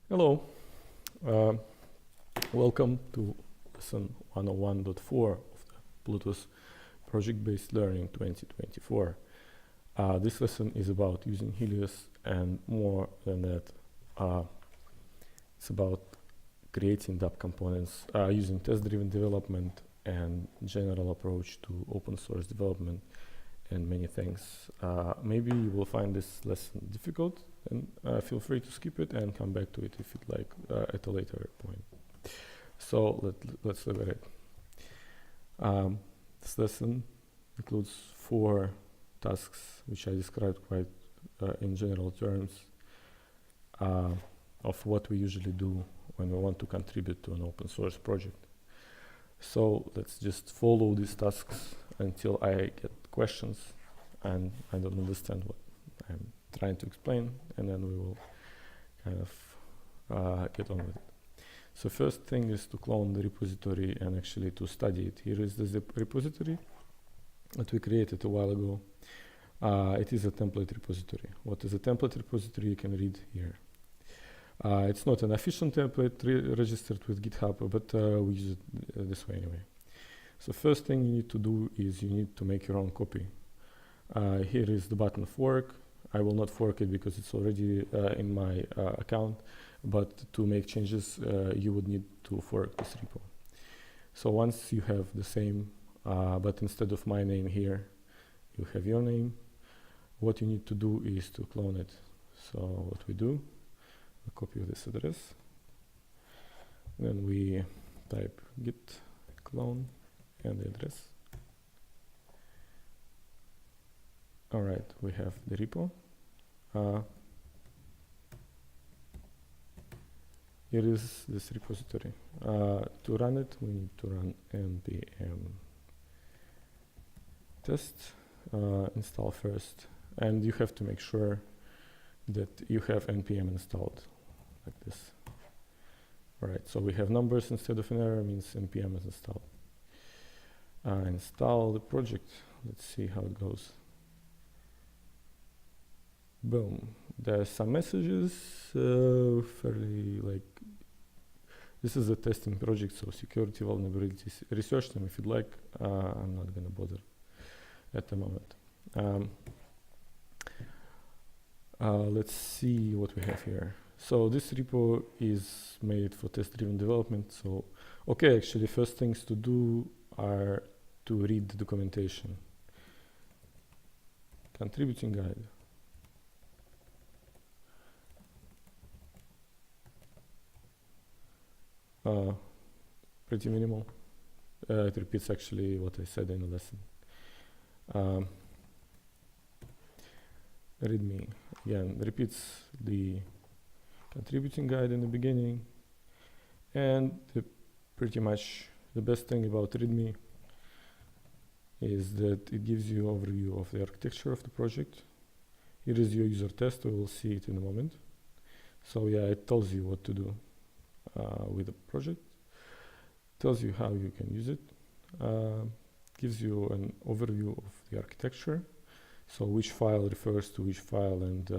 Hello, uh, welcome to lesson 101.4 of the Plutus Project-Based Learning 2024. This lesson is about using Helios, and more than that, it's about creating dApp components using test-driven development and general approach to open source development and many things. Maybe you will find this lesson difficult, and feel free to skip it and come back to it if you'd like at a later point. So let's look at it. This lesson includes 4 tasks, which I described quite in general terms of what we usually do when we want to contribute to an open source project. So let's just follow these tasks until I get questions and I don't understand what I'm trying to explain, and then we will kind of get on with it. So first thing is to clone the repository and actually to study it. Here is the zip repository that we created a while ago. It is a template repository. What is a template repository? You can read here. It's not an official template registered with GitHub, but we use it this way anyway. So first thing you need to do is you need to make your own copy. Here is the button fork. I will not fork it because it's already in my account, but to make changes you would need to fork this repo. So once you have the same, but instead of my name here, you have your name, what you need to do is to clone it. So what we do, a copy of this address, then we type git clone and the address. All right, we have the repo. Here is this repository. To run it, we need to run npm test install first, and you have to make sure that you have npm installed like this. All right, so we have numbers instead of an error, means npm is installed. Install the project. Let's see how it goes. Boom. There are some messages, fairly like, this is a testing project, so security vulnerabilities, research them if you'd like. I'm not gonna bother at the moment. Let's see what we have here. So this repo is made for test-driven development. So, okay, actually first things to do are to read the documentation. Contributing guide. Pretty minimal. It repeats actually what I said in the lesson. README again repeats the contributing guide in the beginning, and pretty much the best thing about README is that it gives you an overview of the architecture of the project. Here is your user test. We will see it in a moment. So yeah, it tells you what to do with the project, tells you how you can use it, gives you an overview of the architecture, so which file refers to which file and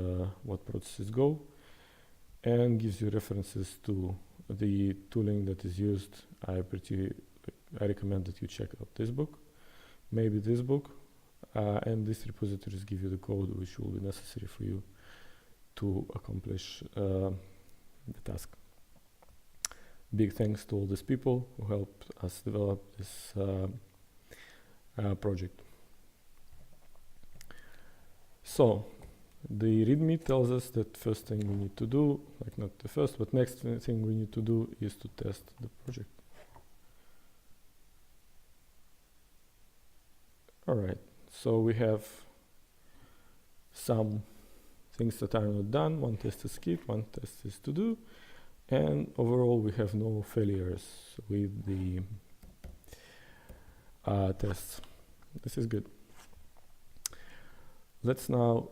what processes go, and gives you references to the tooling that is used. I recommend that you check out this book, maybe this book, and these repositories give you the code which will be necessary for you to accomplish the task. Big thanks to all these people who helped us develop this project. So the README tells us that first thing we need to do, like not the first, but next thing we need to do is to test the project. All right, so we have some things that are not done. One test is skip, one test is to do. And overall, we have no failures with the tests. This is good. Let's now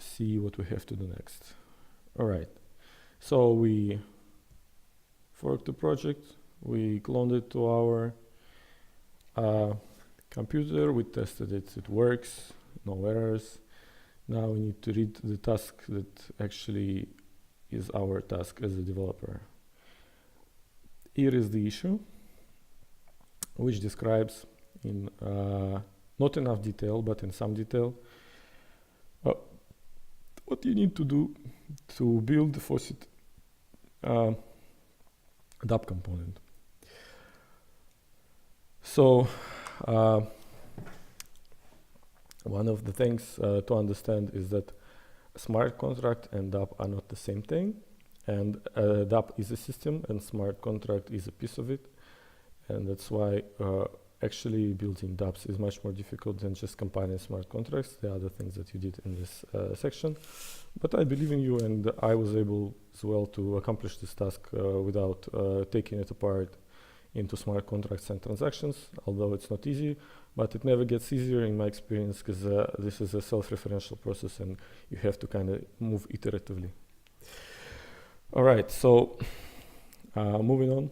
see what we have to do next. All right. So we forked the project. We cloned it to our computer. We tested it. It works. No errors. Now we need to read the task that actually is our task as a developer. Here is the issue, which describes in not enough detail, but in some detail, what you need to do to build the faucet dApp component. So one of the things to understand is that smart contract and dApp are not the same thing, and dApp is a system and smart contract is a piece of it, and that's why actually building dApps is much more difficult than just compiling smart contracts, the other things that you did in this section. But I believe in you, and I was able as well to accomplish this task without taking it apart into smart contracts and transactions, although it's not easy, but it never gets easier in my experience, because this is a self-referential process and you have to kind of move iteratively. All right, so moving on.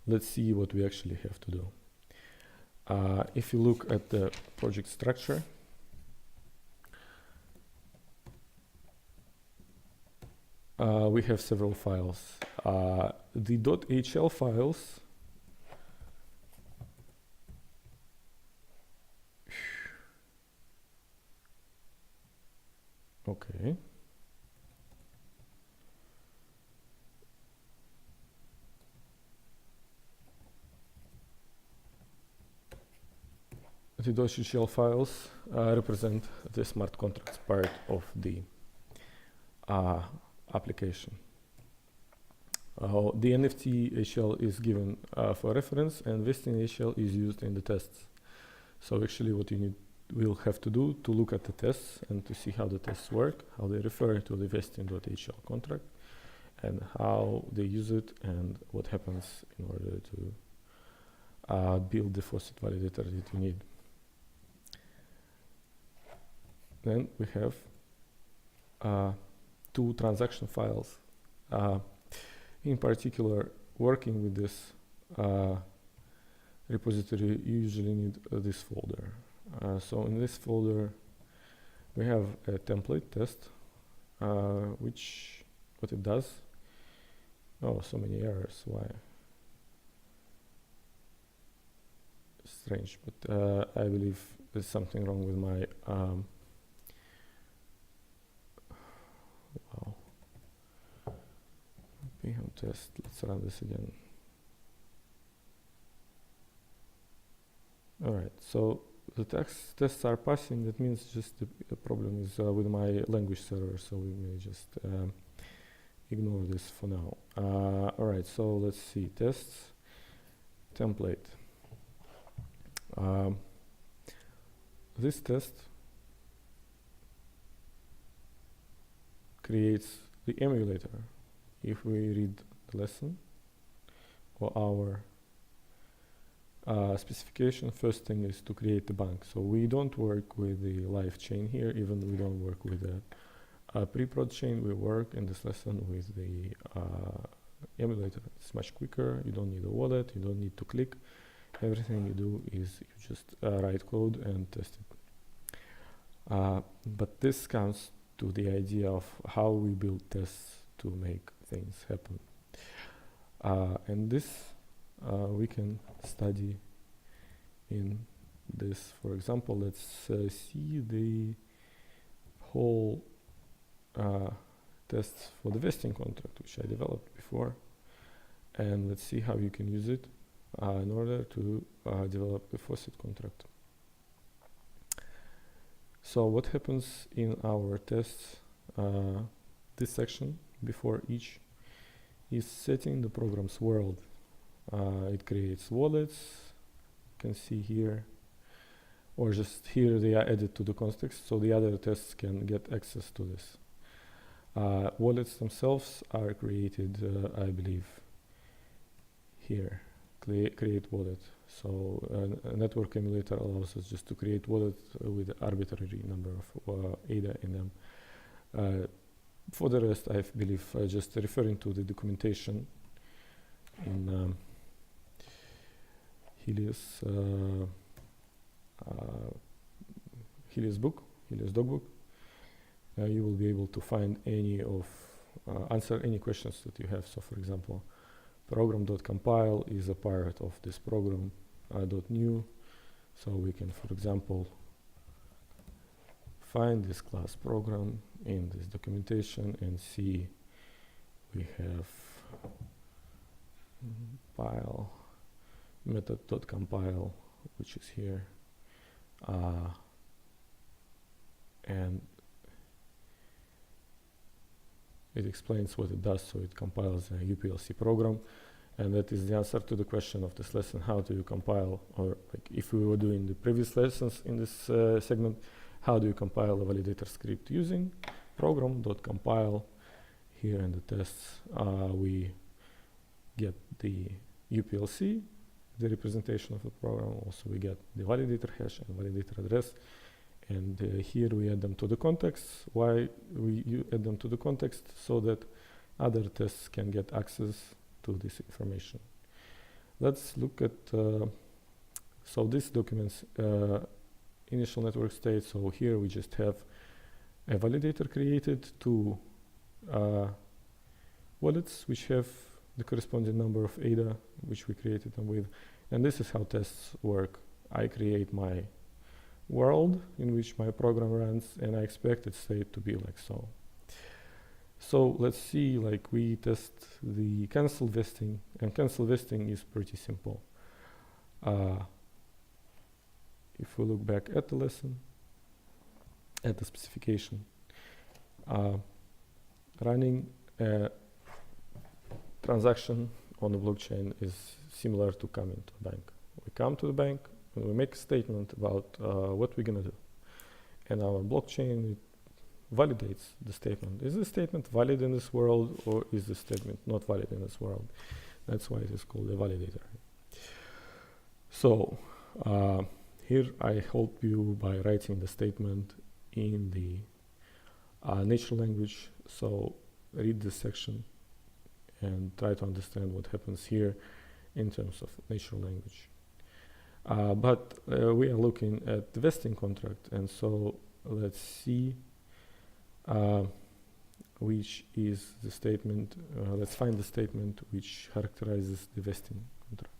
Let's see what we actually have to do. If you look at the project structure, we have several files. The .hl files okay. The .hl files represent the smart contracts part of the application. The NFT HL is given for reference, and vesting HL is used in the tests. So actually what you will have to do to look at the tests and to see how the tests work, how they refer to the vesting.hl contract, and how they use it, and what happens in order to build the faucet validator that you need. Then we have two transaction files. In particular, working with this repository, you usually need this folder. So in this folder, we have a template test, which what it does. Oh, so many errors. Why? Strange, but I believe there's something wrong with my wow. PM test. Let's run this again. All right. So the tests are passing. That means just the problem is with my language server. So we may just ignore this for now. All right. So let's see. Tests template. This test creates the emulator. If we read the lesson or our specification, first thing is to create the bank. So we don't work with the live chain here, even we don't work with the pre-prod chain. We work in this lesson with the emulator. It's much quicker. You don't need a wallet. You don't need to click. Everything you do is you just write code and test it. But this comes to the idea of how we build tests to make things happen. And this we can study in this. For example, let's see the whole tests for the vesting contract, which I developed before. And let's see how you can use it in order to develop the faucet contract. So what happens in our tests, this section before each is setting the program's world. It creates wallets, you can see here, or just here they are added to the context, so the other tests can get access to this. Wallets themselves are created, I believe, here, create wallet. So a network emulator allows us just to create wallet with an arbitrary number of ADA in them. For the rest, I believe just referring to the documentation in Helios Helios dogbook, you will be able to find any of answer any questions that you have. So for example, program.compile is a part of this program .new. So we can, for example, find this class program in this documentation and see we have compile method.compile, which is here, and it explains what it does. So it compiles a UPLC program, and that is the answer to the question of this lesson: how do you compile, or like if we were doing the previous lessons in this segment, how do you compile a validator script using program.compile. Here in the tests, we get the UPLC, the representation of the program. Also, we get the validator hash and validator address. And here we add them to the context. Why we add them to the context? So that other tests can get access to this information. Let's look at, so this documents initial network state. So here we just have a validator created to wallets which have the corresponding number of ADA which we created them with. And this is how tests work. I create my world in which my program runs, and I expect its state to be like so. So let's see, like we test the cancel vesting, and cancel vesting is pretty simple. If we look back at the lesson, at the specification, running a transaction on the blockchain is similar to coming to the bank. We come to the bank and we make a statement about what we're gonna do. And our blockchain validates the statement. Is the statement valid in this world, or is the statement not valid in this world? That's why it is called a validator. So here I help you by writing the statement in the natural language. So read this section and try to understand what happens here in terms of natural language. But we are looking at the vesting contract, and so let's see which is the statement. Let's find the statement which characterizes the vesting contract.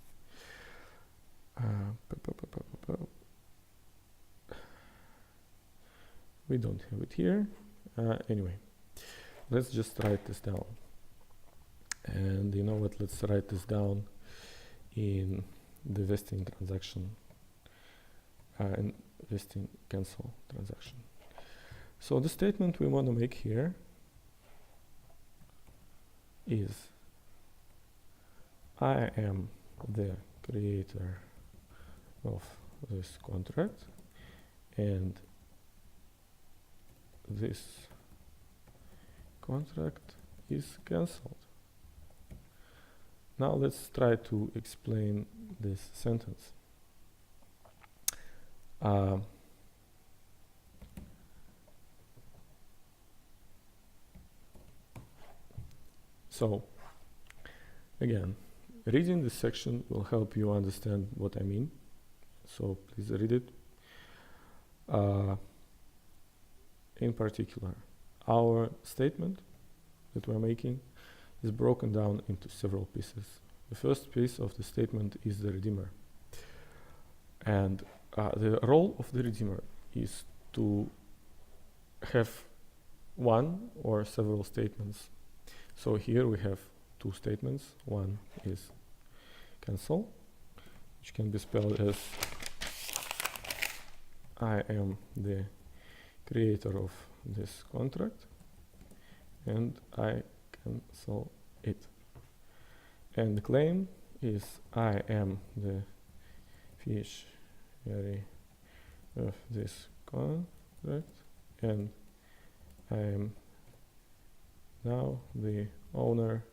We don't have it here. Anyway, let's just write this down. And you know what? Let's write this down in the vesting transaction and vesting cancel transaction. So the statement we want to make here is I am the creator of this contract, and this contract is cancelled. Now let's try to explain this sentence. So again, reading this section will help you understand what I mean. So please read it. In particular, our statement that we're making is broken down into several pieces. The first piece of the statement is the redeemer. And the role of the redeemer is to have one or several statements. So here we have two statements. One is cancel, which can be spelled as I am the creator of this contract, and I cancel it. And the claim is I am the fiduciary of this contract, and I am now the owner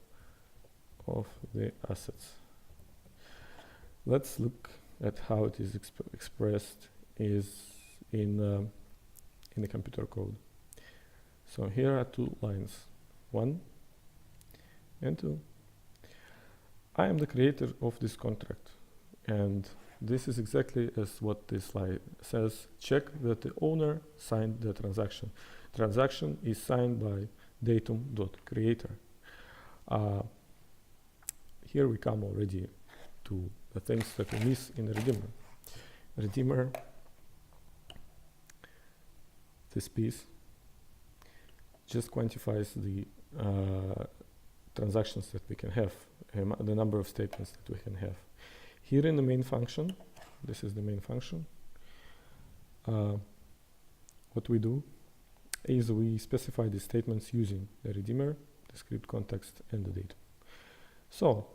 of the assets. Let's look at how it is expressed in the computer code. So here are two lines, 1 and 2. I am the creator of this contract, and this is exactly as what this slide says. Check that the owner signed the transaction. Transaction is signed by datum.creator. Here we come already to the things that we miss in the Redeemer. Redeemer, this piece, just quantifies the transactions that we can have, the number of statements that we can have. Here in the main function, this is the main function, what we do is we specify the statements using the Redeemer, the script context, and the datum. So,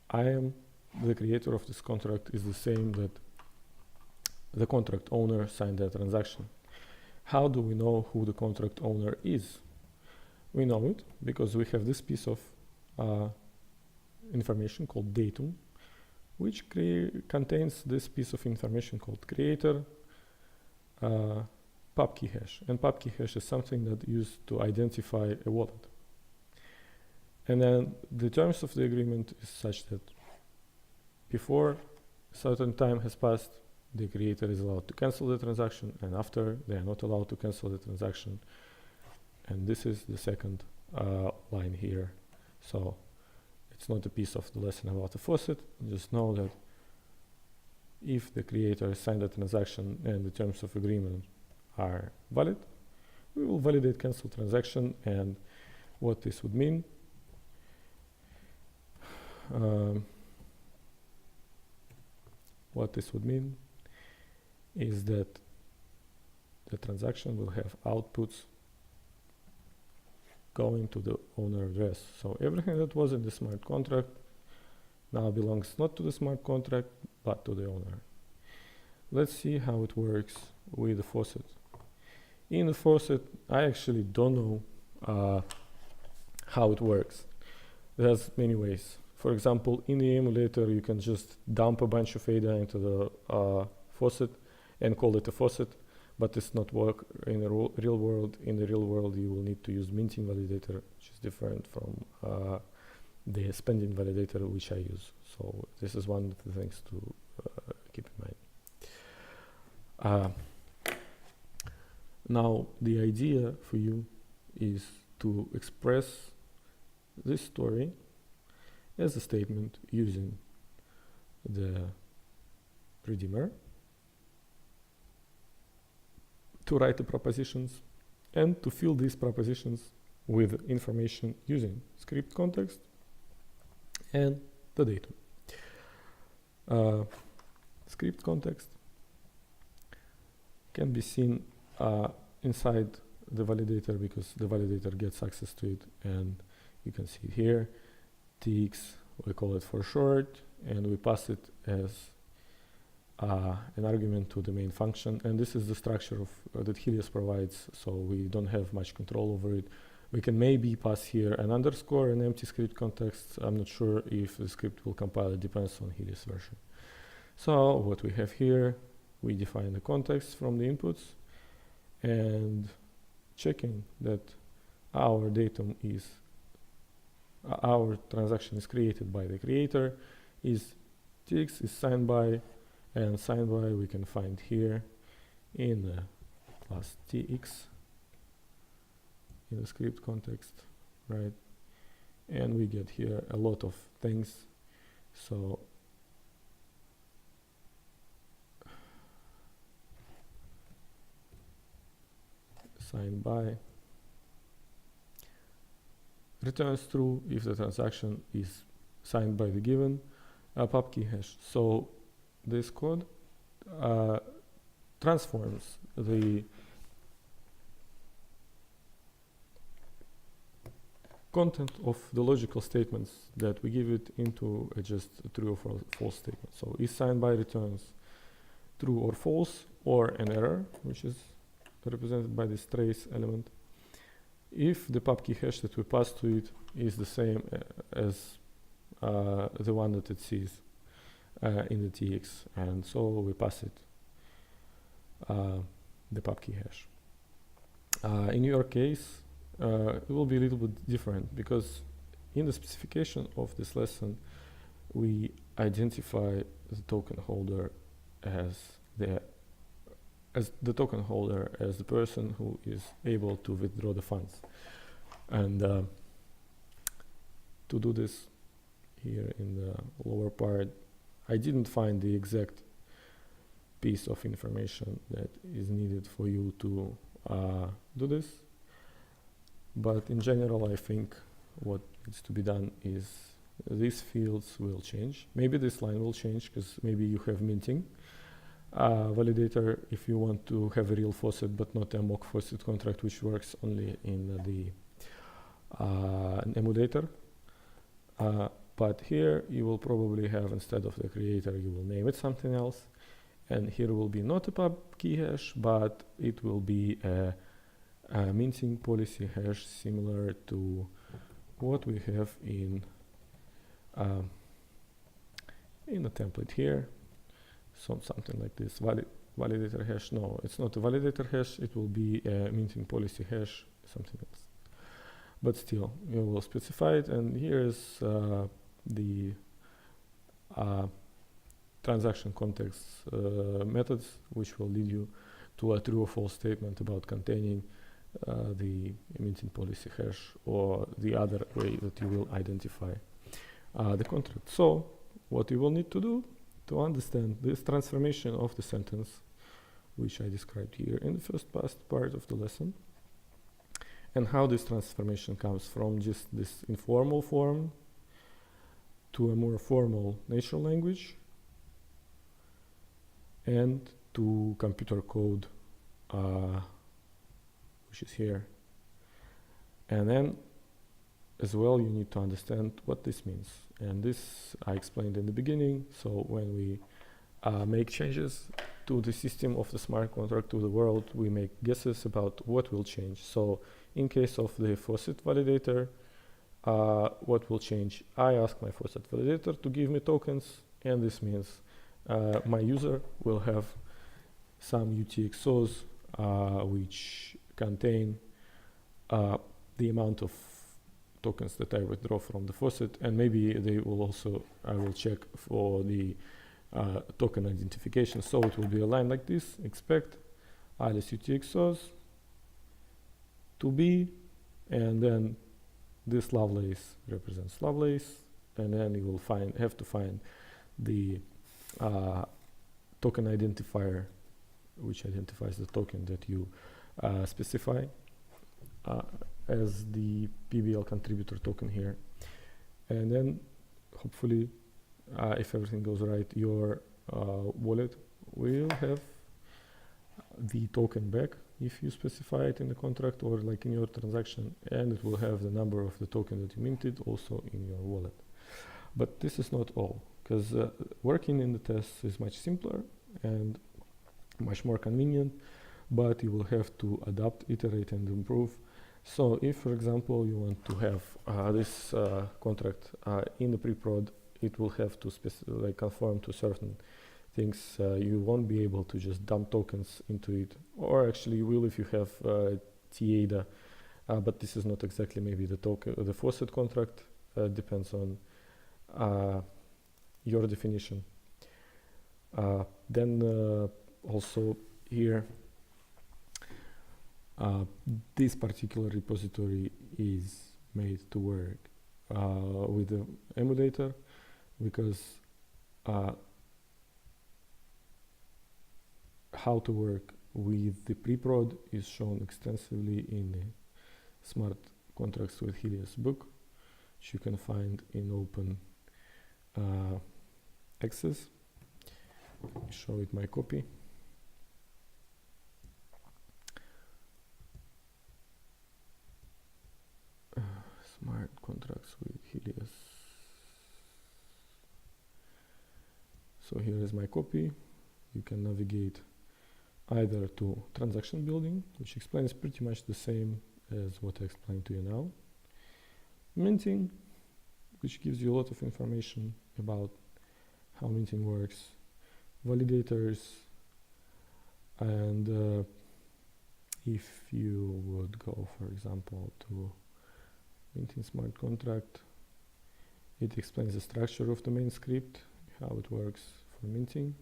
I am the creator of this contract is the same that the contract owner signed the transaction. How do we know who the contract owner is? We know it because we have this piece of information called datum, which contains this piece of information called creator pub key hash. And pub key hash is something that used to identify a wallet. And then the terms of the agreement is such that before a certain time has passed, the creator is allowed to cancel the transaction, and after, they are not allowed to cancel the transaction. And this is the second line here. So it's not a piece of the lesson about the faucet. Just know that if the creator signed a transaction and the terms of agreement are valid, we will validate cancel transaction. And what this would mean, is that the transaction will have outputs going to the owner address. So everything that was in the smart contract now belongs not to the smart contract, but to the owner. Let's see how it works with the faucet. In the faucet, I actually don't know how it works. There's many ways. For example, in the emulator, you can just dump a bunch of ADA into the faucet and call it a faucet, but it's not work in the real world. In the real world, you will need to use minting validator, which is different from the spending validator, which I use. So this is one of the things to keep in mind. Now, the idea for you is to express this story as a statement using the Redeemer to write the propositions and to fill these propositions with information using script context and the datum. Script context can be seen inside the validator because the validator gets access to it, and you can see it here. TX, we call it for short, and we pass it as an argument to the main function. And this is the structure of that Helios provides, so we don't have much control over it. We can maybe pass here an underscore, an empty script context. I'm not sure if the script will compile. It depends on Helios version. So what we have here, we define the context from the inputs, and checking that our datum is our transaction is created by the creator, is TX is signed by, and signed by we can find here in the class TX in the script context, right? And we get here a lot of things. So signed by returns true if the transaction is signed by the given pub key hash. So this code transforms the content of the logical statements that we give it into just a true or false statement. So is signed by returns true or false, or an error, which is represented by this trace element, if the pub key hash that we pass to it is the same as the one that it sees in the TX, and so we pass it the pub key hash. In your case, it will be a little bit different, because in the specification of this lesson, we identify the token holder as the person who is able to withdraw the funds. And to do this, here in the lower part, I didn't find the exact piece of information that is needed for you to do this. But in general, I think what needs to be done is these fields will change. Maybe this line will change because maybe you have minting validator if you want to have a real faucet but not a mock faucet contract which works only in the emulator. But here you will probably have, instead of the creator, you will name it something else. And here will be not a pub key hash, but it will be a minting policy hash similar to what we have in the template here. So something like this, validator hash. No, it's not a validator hash, it will be a minting policy hash, something else. But still, you will specify it, and here is the transaction context methods, which will lead you to a true or false statement about containing the minting policy hash or the other way that you will identify the contract. So what you will need to do to understand this transformation of the sentence, which I described here in the first part of the lesson, and how this transformation comes from just this informal form to a more formal natural language and to computer code, which is here. And then as well you need to understand what this means, and this I explained in the beginning. So when we make changes to the system of the smart contract, to the world, we make guesses about what will change. So in case of the faucet validator, what will change? I ask my faucet validator to give me tokens, and this means my user will have some UTXOs which contain the amount of tokens that I withdraw from the faucet, and maybe they will also, I will check for the token identification. So it will be a line like this: expect alias UTXOs to be, and then this Lovelace represents Lovelace, and then you will have to find the token identifier, which identifies the token that you specify as the PBL contributor token here. And then hopefully, if everything goes right, your wallet will have the token back if you specify it in the contract or like in your transaction, and it will have the number of the token that you minted also in your wallet. But this is not all, because working in the tests is much simpler and much more convenient, but you will have to adapt, iterate, and improve. So if, for example, you want to have this contract in the pre-prod, it will have to conform to certain things. You won't be able to just dump tokens into it, or actually you will if you have TADA, but this is not exactly maybe the token, the faucet contract. Depends on your definition. Then also here, this particular repository is made to work with the emulator, because how to work with the pre-prod is shown extensively in the Smart Contracts with Helios book, which you can find in open access. Let me show it my copy. Smart Contracts with Helios. So here is my copy. You can navigate either to transaction building, which explains pretty much the same as what I explained to you now. Minting, which gives you a lot of information about how minting works. Validators, and if you would go, for example, to minting smart contract, It explains the structure of the main script, how it works for minting,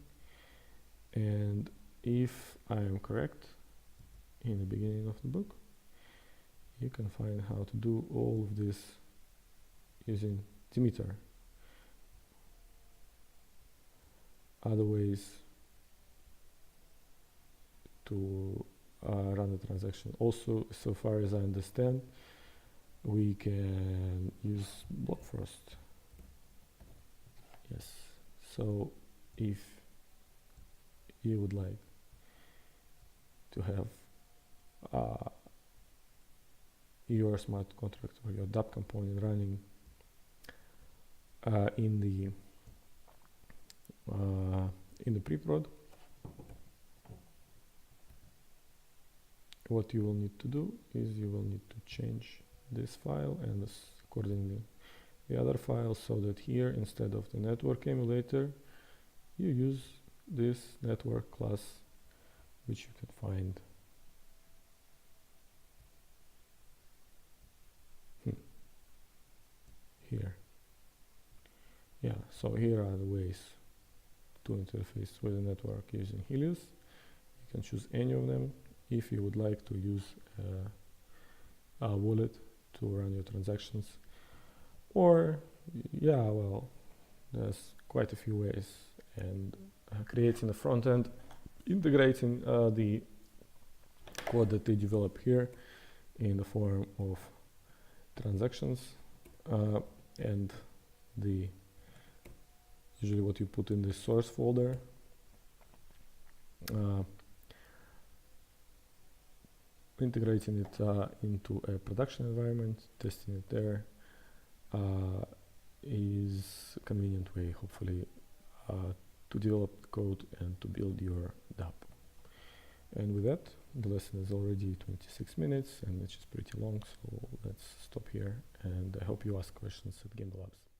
and if I am correct, in the beginning of the book, you can find how to do all of this using Demeter. Other ways to run the transaction. Also, so far as I understand, we can use block frost. Yes. So if you would like to have your smart contract or your dApp component running in the pre-prod, what you will need to do is you will need to change this file and accordingly the other file, so that here instead of the network emulator you use this network class, which you can find here. Yeah, so here are the ways to interface with the network using Helios. You can choose any of them. If you would like to use a wallet to run your transactions, or yeah, well, there's quite a few ways, and creating a front end, integrating the code that they develop here in the form of transactions, and the usually what you put in the source folder, integrating it into a production environment, testing it there, is a convenient way, hopefully, to develop code and to build your dApp. And with that, the lesson is already 26 minutes and it's just pretty long, so let's stop here, and I hope you ask questions at Gimbalabs.